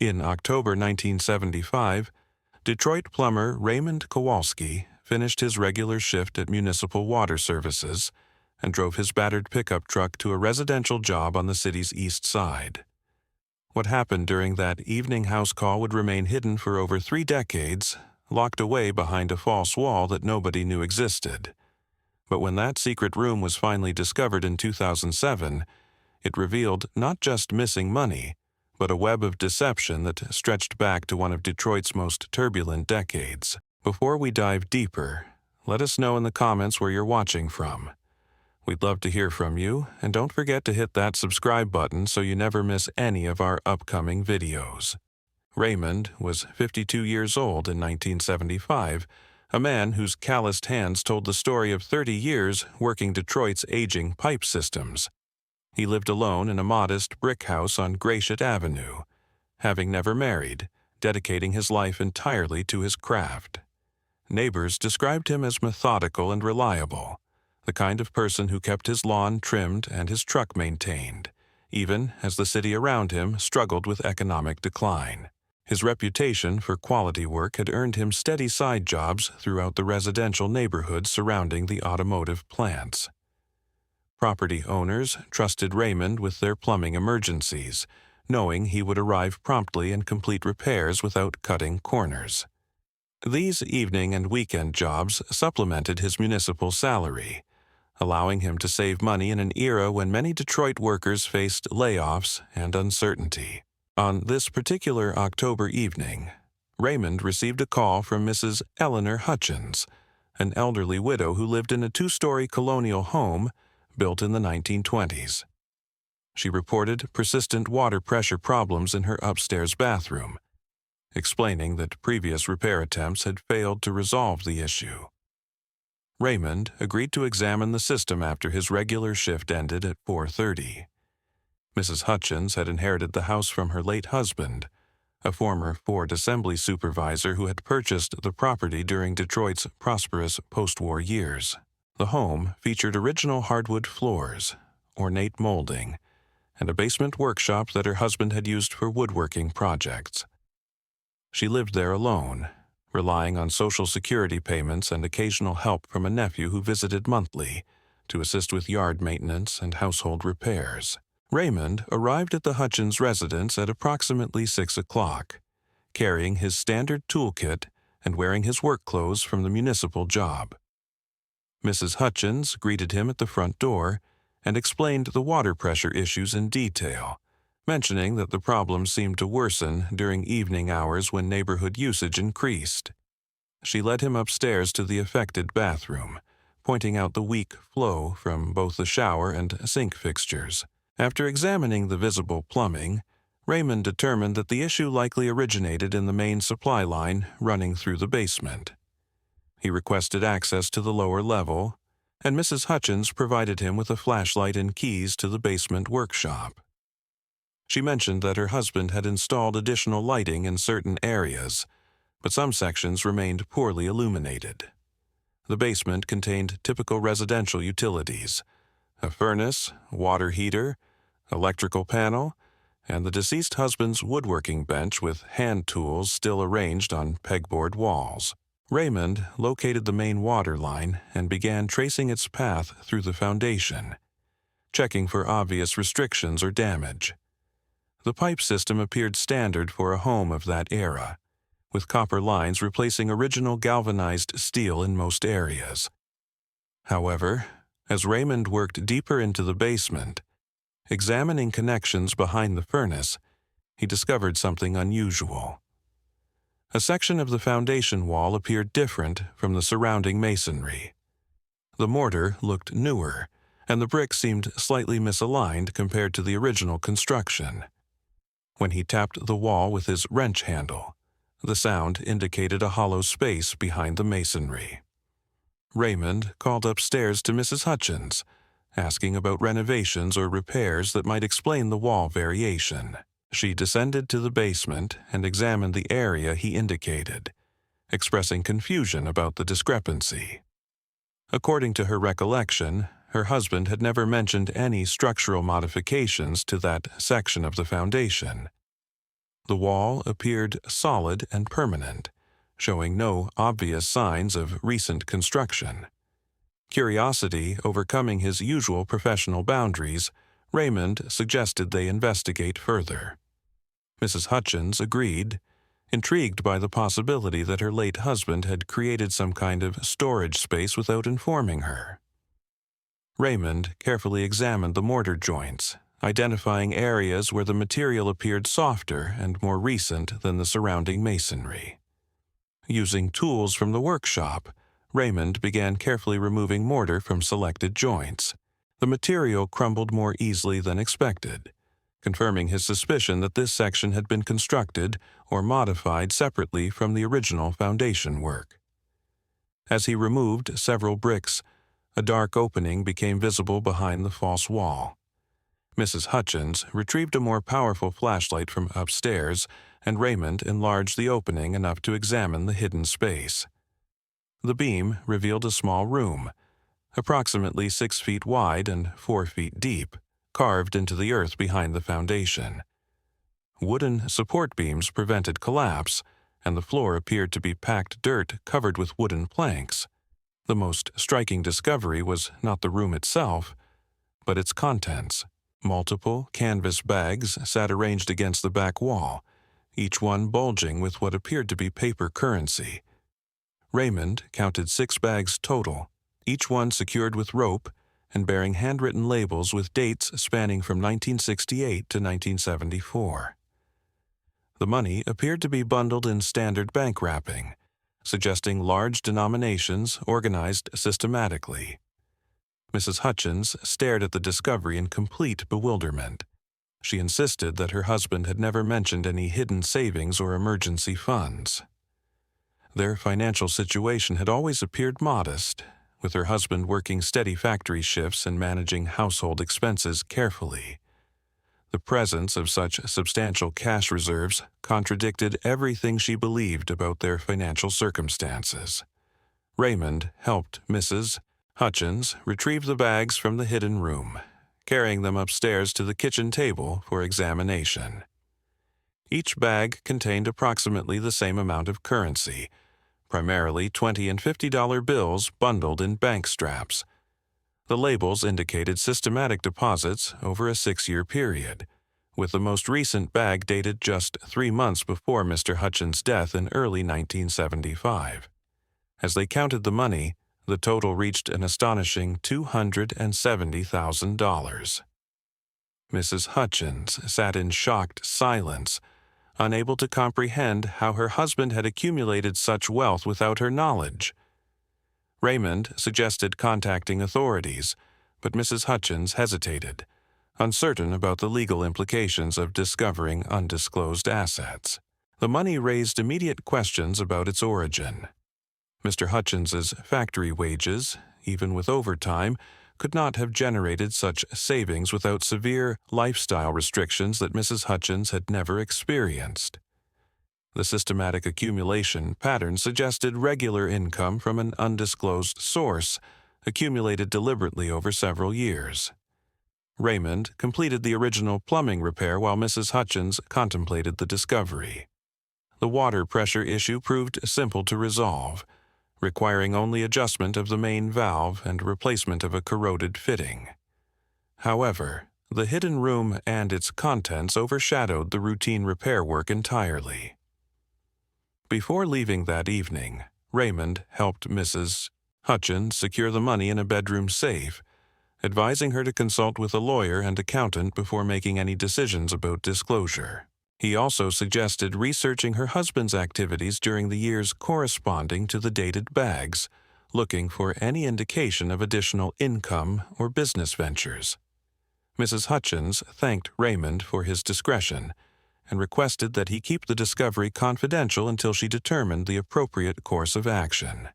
In October 1975, Detroit plumber Raymond Kowalski finished his regular shift at Municipal Water Services and drove his battered pickup truck to a residential job on the city's east side. What happened during that evening house call would remain hidden for over 3 decades, locked away behind a false wall that nobody knew existed. But when that secret room was finally discovered in 2007, it revealed not just missing money, but a web of deception that stretched back to one of Detroit's most turbulent decades. Before we dive deeper, let us know in the comments where you're watching from. We'd love to hear from you, and don't forget to hit that subscribe button so you never miss any of our upcoming videos. Raymond was 52 years old in 1975, a man whose calloused hands told the story of 30 years working Detroit's aging pipe systems. He lived alone in a modest brick house on Gratiot Avenue, having never married, dedicating his life entirely to his craft. Neighbors described him as methodical and reliable, the kind of person who kept his lawn trimmed and his truck maintained, even as the city around him struggled with economic decline. His reputation for quality work had earned him steady side jobs throughout the residential neighborhoods surrounding the automotive plants. Property owners trusted Raymond with their plumbing emergencies, knowing he would arrive promptly and complete repairs without cutting corners. These evening and weekend jobs supplemented his municipal salary, allowing him to save money in an era when many Detroit workers faced layoffs and uncertainty. On this particular October evening, Raymond received a call from Mrs. Eleanor Hutchins, an elderly widow who lived in a 2-story colonial home built in the 1920s. She reported persistent water pressure problems in her upstairs bathroom, explaining that previous repair attempts had failed to resolve the issue. Raymond agreed to examine the system after his regular shift ended at 4:30. Mrs. Hutchins had inherited the house from her late husband, a former Ford assembly supervisor who had purchased the property during Detroit's prosperous post-war years. The home featured original hardwood floors, ornate molding, and a basement workshop that her husband had used for woodworking projects. She lived there alone, relying on Social Security payments and occasional help from a nephew who visited monthly to assist with yard maintenance and household repairs. Raymond arrived at the Hutchins residence at approximately 6 o'clock, carrying his standard toolkit and wearing his work clothes from the municipal job. Mrs. Hutchins greeted him at the front door and explained the water pressure issues in detail, mentioning that the problem seemed to worsen during evening hours when neighborhood usage increased. She led him upstairs to the affected bathroom, pointing out the weak flow from both the shower and sink fixtures. After examining the visible plumbing, Raymond determined that the issue likely originated in the main supply line running through the basement. He requested access to the lower level, and Mrs. Hutchins provided him with a flashlight and keys to the basement workshop. She mentioned that her husband had installed additional lighting in certain areas, but some sections remained poorly illuminated. The basement contained typical residential utilities: a furnace, water heater, electrical panel, and the deceased husband's woodworking bench with hand tools still arranged on pegboard walls. Raymond located the main water line and began tracing its path through the foundation, checking for obvious restrictions or damage. The pipe system appeared standard for a home of that era, with copper lines replacing original galvanized steel in most areas. However, as Raymond worked deeper into the basement, examining connections behind the furnace, he discovered something unusual. A section of the foundation wall appeared different from the surrounding masonry. The mortar looked newer, and the brick seemed slightly misaligned compared to the original construction. When he tapped the wall with his wrench handle, the sound indicated a hollow space behind the masonry. Raymond called upstairs to Mrs. Hutchins, asking about renovations or repairs that might explain the wall variation. She descended to the basement and examined the area he indicated, expressing confusion about the discrepancy. According to her recollection, her husband had never mentioned any structural modifications to that section of the foundation. The wall appeared solid and permanent, showing no obvious signs of recent construction. Curiosity overcoming his usual professional boundaries, Raymond suggested they investigate further. Mrs. Hutchins agreed, intrigued by the possibility that her late husband had created some kind of storage space without informing her. Raymond carefully examined the mortar joints, identifying areas where the material appeared softer and more recent than the surrounding masonry. Using tools from the workshop, Raymond began carefully removing mortar from selected joints. The material crumbled more easily than expected, confirming his suspicion that this section had been constructed or modified separately from the original foundation work. As he removed several bricks, a dark opening became visible behind the false wall. Mrs. Hutchins retrieved a more powerful flashlight from upstairs, and Raymond enlarged the opening enough to examine the hidden space. The beam revealed a small room, approximately 6 feet wide and 4 feet deep, carved into the earth behind the foundation. Wooden support beams prevented collapse, and the floor appeared to be packed dirt covered with wooden planks. The most striking discovery was not the room itself, but its contents. Multiple canvas bags sat arranged against the back wall, each one bulging with what appeared to be paper currency. Raymond counted 6 bags total, each one secured with rope and bearing handwritten labels with dates spanning from 1968 to 1974. The money appeared to be bundled in standard bank wrapping, suggesting large denominations organized systematically. Mrs. Hutchins stared at the discovery in complete bewilderment. She insisted that her husband had never mentioned any hidden savings or emergency funds. Their financial situation had always appeared modest, with her husband working steady factory shifts and managing household expenses carefully. The presence of such substantial cash reserves contradicted everything she believed about their financial circumstances. Raymond helped Mrs. Hutchins retrieve the bags from the hidden room, carrying them upstairs to the kitchen table for examination. Each bag contained approximately the same amount of currency, primarily $20 and $50 bills bundled in bank straps. The labels indicated systematic deposits over a 6-year period, with the most recent bag dated just 3 months before Mr. Hutchins' death in early 1975. As they counted the money, the total reached an astonishing $270,000. Mrs. Hutchins sat in shocked silence, unable to comprehend how her husband had accumulated such wealth without her knowledge. Raymond suggested contacting authorities, but Mrs. Hutchins hesitated, uncertain about the legal implications of discovering undisclosed assets. The money raised immediate questions about its origin. Mr. Hutchins's factory wages, even with overtime, could not have generated such savings without severe lifestyle restrictions that Mrs. Hutchins had never experienced. The systematic accumulation pattern suggested regular income from an undisclosed source, accumulated deliberately over several years. Raymond completed the original plumbing repair while Mrs. Hutchins contemplated the discovery. The water pressure issue proved simple to resolve, requiring only adjustment of the main valve and replacement of a corroded fitting. However, the hidden room and its contents overshadowed the routine repair work entirely. Before leaving that evening, Raymond helped Mrs. Hutchins secure the money in a bedroom safe, advising her to consult with a lawyer and accountant before making any decisions about disclosure. He also suggested researching her husband's activities during the years corresponding to the dated bags, looking for any indication of additional income or business ventures. Mrs. Hutchins thanked Raymond for his discretion and requested that he keep the discovery confidential until she determined the appropriate course of action.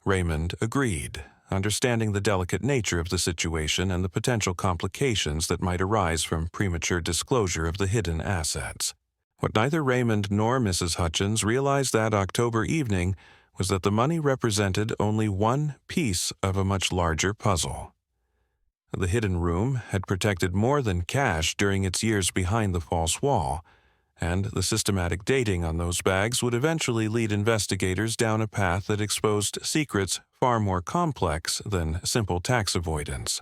Raymond agreed, understanding the delicate nature of the situation and the potential complications that might arise from premature disclosure of the hidden assets. What neither Raymond nor Mrs. Hutchins realized that October evening was that the money represented only one piece of a much larger puzzle. The hidden room had protected more than cash during its years behind the false wall, and the systematic dating on those bags would eventually lead investigators down a path that exposed secrets far more complex than simple tax avoidance.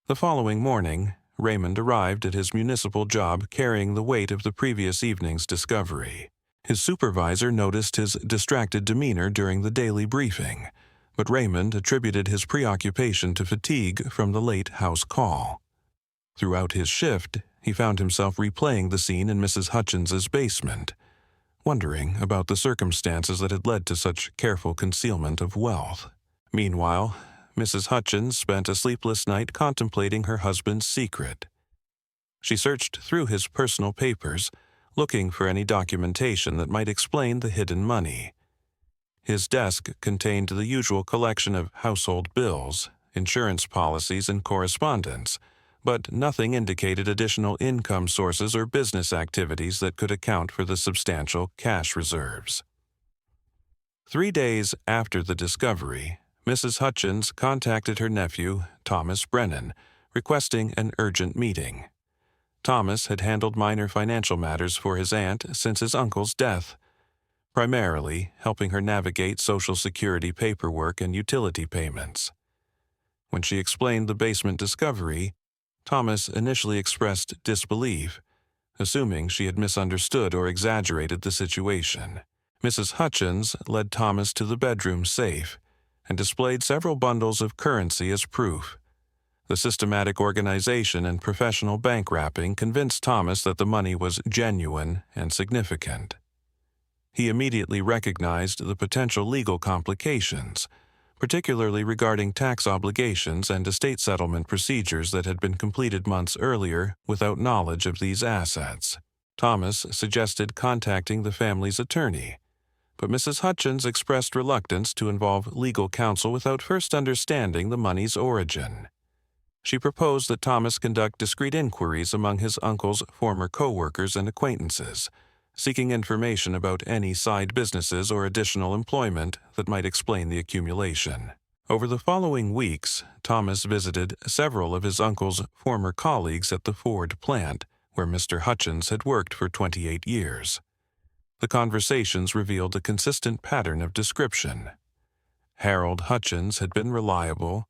The following morning, Raymond arrived at his municipal job carrying the weight of the previous evening's discovery. His supervisor noticed his distracted demeanor during the daily briefing, but Raymond attributed his preoccupation to fatigue from the late house call. Throughout his shift, he found himself replaying the scene in Mrs. Hutchins's basement, wondering about the circumstances that had led to such careful concealment of wealth. Meanwhile, Mrs. Hutchins spent a sleepless night contemplating her husband's secret. She searched through his personal papers, looking for any documentation that might explain the hidden money. His desk contained the usual collection of household bills, insurance policies, and correspondence, but nothing indicated additional income sources or business activities that could account for the substantial cash reserves. 3 days after the discovery, Mrs. Hutchins contacted her nephew, Thomas Brennan, requesting an urgent meeting. Thomas had handled minor financial matters for his aunt since his uncle's death, primarily helping her navigate Social Security paperwork and utility payments. When she explained the basement discovery, Thomas initially expressed disbelief, assuming she had misunderstood or exaggerated the situation. Mrs. Hutchins led Thomas to the bedroom safe and displayed several bundles of currency as proof. The systematic organization and professional bank wrapping convinced Thomas that the money was genuine and significant. He immediately recognized the potential legal complications, particularly regarding tax obligations and estate settlement procedures that had been completed months earlier without knowledge of these assets. Thomas suggested contacting the family's attorney, but Mrs. Hutchins expressed reluctance to involve legal counsel without first understanding the money's origin. She proposed that Thomas conduct discreet inquiries among his uncle's former co-workers and acquaintances, seeking information about any side businesses or additional employment that might explain the accumulation. Over the following weeks, Thomas visited several of his uncle's former colleagues at the Ford plant, where Mr. Hutchins had worked for 28 years. The conversations revealed a consistent pattern of description. Harold Hutchins had been reliable,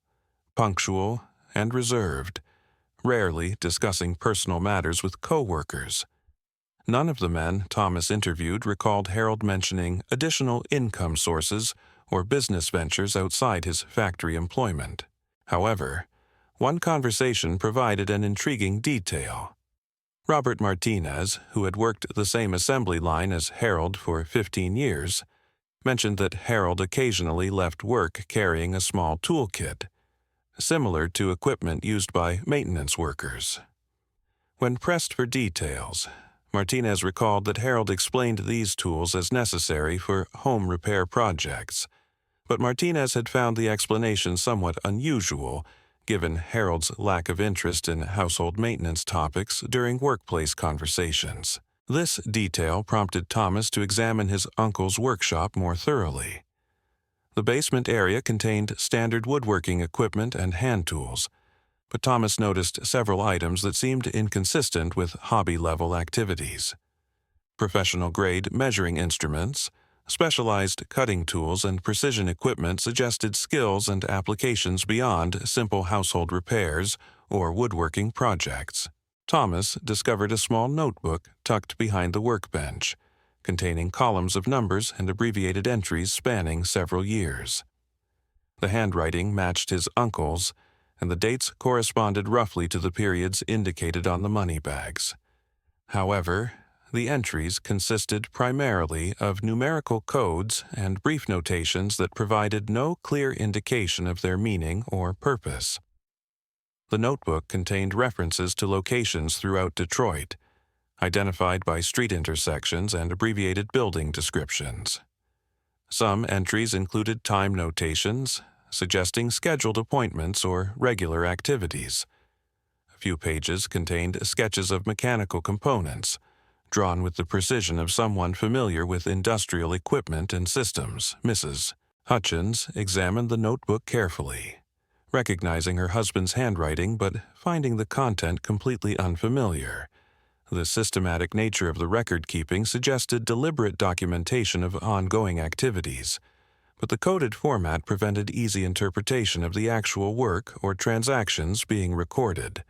punctual, and reserved, rarely discussing personal matters with co-workers. None of the men Thomas interviewed recalled Harold mentioning additional income sources or business ventures outside his factory employment. However, one conversation provided an intriguing detail. Robert Martinez, who had worked the same assembly line as Harold for 15 years, mentioned that Harold occasionally left work carrying a small toolkit, similar to equipment used by maintenance workers. When pressed for details, Martinez recalled that Harold explained these tools as necessary for home repair projects, but Martinez had found the explanation somewhat unusual, given Harold's lack of interest in household maintenance topics during workplace conversations. This detail prompted Thomas to examine his uncle's workshop more thoroughly. The basement area contained standard woodworking equipment and hand tools, but Thomas noticed several items that seemed inconsistent with hobby-level activities. Professional-grade measuring instruments, specialized cutting tools, and precision equipment suggested skills and applications beyond simple household repairs or woodworking projects. Thomas discovered a small notebook tucked behind the workbench, containing columns of numbers and abbreviated entries spanning several years. The handwriting matched his uncle's, and the dates corresponded roughly to the periods indicated on the money bags. However, the entries consisted primarily of numerical codes and brief notations that provided no clear indication of their meaning or purpose. The notebook contained references to locations throughout Detroit, identified by street intersections and abbreviated building descriptions. Some entries included time notations, suggesting scheduled appointments or regular activities. A few pages contained sketches of mechanical components, drawn with the precision of someone familiar with industrial equipment and systems. Mrs. Hutchins examined the notebook carefully, recognizing her husband's handwriting but finding the content completely unfamiliar. The systematic nature of the record-keeping suggested deliberate documentation of ongoing activities, but the coded format prevented easy interpretation of the actual work or transactions being recorded.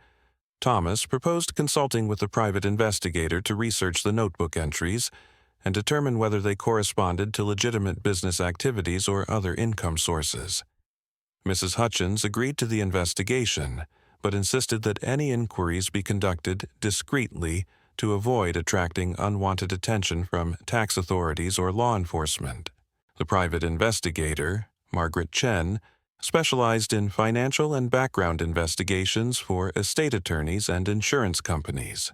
Thomas proposed consulting with a private investigator to research the notebook entries and determine whether they corresponded to legitimate business activities or other income sources. Mrs. Hutchins agreed to the investigation, but insisted that any inquiries be conducted discreetly to avoid attracting unwanted attention from tax authorities or law enforcement. The private investigator, Margaret Chen, specialized in financial and background investigations for estate attorneys and insurance companies.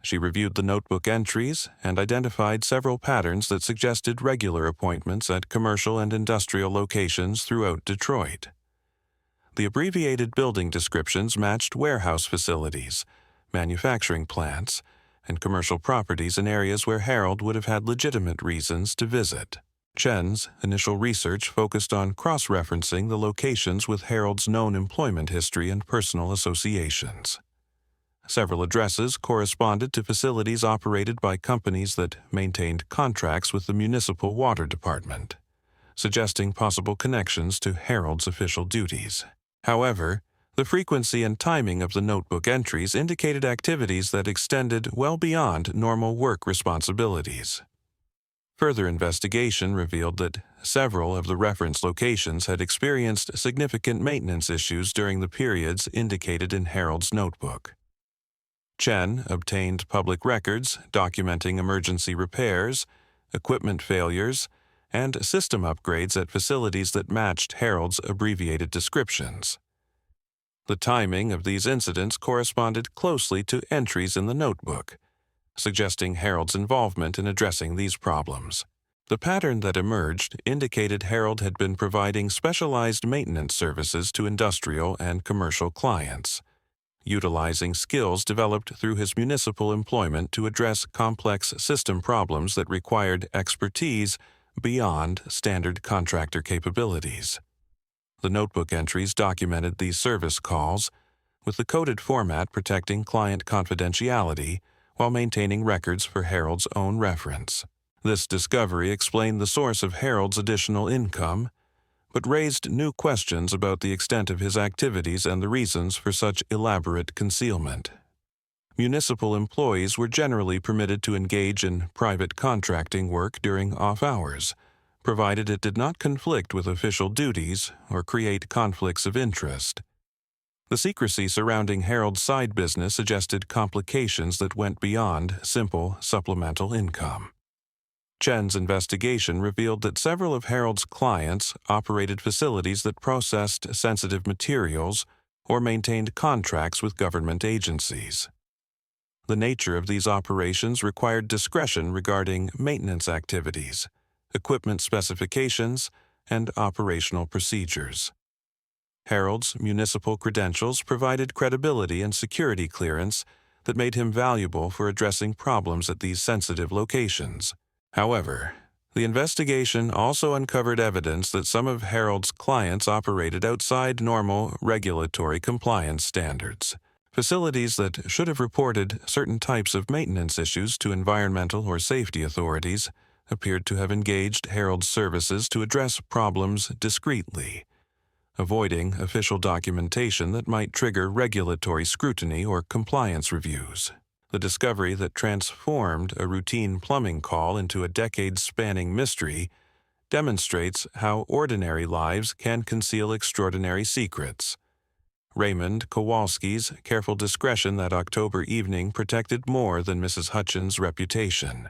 She reviewed the notebook entries and identified several patterns that suggested regular appointments at commercial and industrial locations throughout Detroit. The abbreviated building descriptions matched warehouse facilities, manufacturing plants, and commercial properties in areas where Harold would have had legitimate reasons to visit. Chen's initial research focused on cross-referencing the locations with Harold's known employment history and personal associations. Several addresses corresponded to facilities operated by companies that maintained contracts with the municipal water department, suggesting possible connections to Harold's official duties. However, the frequency and timing of the notebook entries indicated activities that extended well beyond normal work responsibilities. Further investigation revealed that several of the reference locations had experienced significant maintenance issues during the periods indicated in Harold's notebook. Chen obtained public records documenting emergency repairs, equipment failures, and system upgrades at facilities that matched Harold's abbreviated descriptions. The timing of these incidents corresponded closely to entries in the notebook, suggesting Harold's involvement in addressing these problems. The pattern that emerged indicated Harold had been providing specialized maintenance services to industrial and commercial clients, utilizing skills developed through his municipal employment to address complex system problems that required expertise beyond standard contractor capabilities. The notebook entries documented these service calls, with the coded format protecting client confidentiality while maintaining records for Harold's own reference. This discovery explained the source of Harold's additional income, but raised new questions about the extent of his activities and the reasons for such elaborate concealment. Municipal employees were generally permitted to engage in private contracting work during off hours, provided it did not conflict with official duties or create conflicts of interest. The secrecy surrounding Harold's side business suggested complications that went beyond simple supplemental income. Chen's investigation revealed that several of Harold's clients operated facilities that processed sensitive materials or maintained contracts with government agencies. The nature of these operations required discretion regarding maintenance activities, equipment specifications, and operational procedures. Harold's municipal credentials provided credibility and security clearance that made him valuable for addressing problems at these sensitive locations. However, the investigation also uncovered evidence that some of Harold's clients operated outside normal regulatory compliance standards. Facilities that should have reported certain types of maintenance issues to environmental or safety authorities appeared to have engaged Harold's services to address problems discreetly, avoiding official documentation that might trigger regulatory scrutiny or compliance reviews. The discovery that transformed a routine plumbing call into a decade-spanning mystery demonstrates how ordinary lives can conceal extraordinary secrets. Raymond Kowalski's careful discretion that October evening protected more than Mrs. Hutchins' reputation.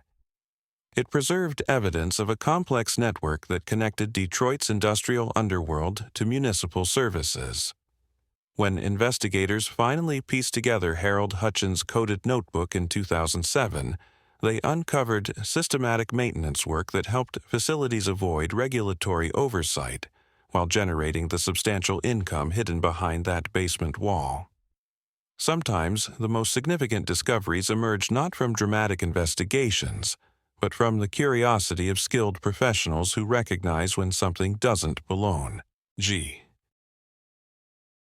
It preserved evidence of a complex network that connected Detroit's industrial underworld to municipal services. When investigators finally pieced together Harold Hutchins' coded notebook in 2007, they uncovered systematic maintenance work that helped facilities avoid regulatory oversight while generating the substantial income hidden behind that basement wall. Sometimes, the most significant discoveries emerge not from dramatic investigations, but from the curiosity of skilled professionals who recognize when something doesn't belong. G.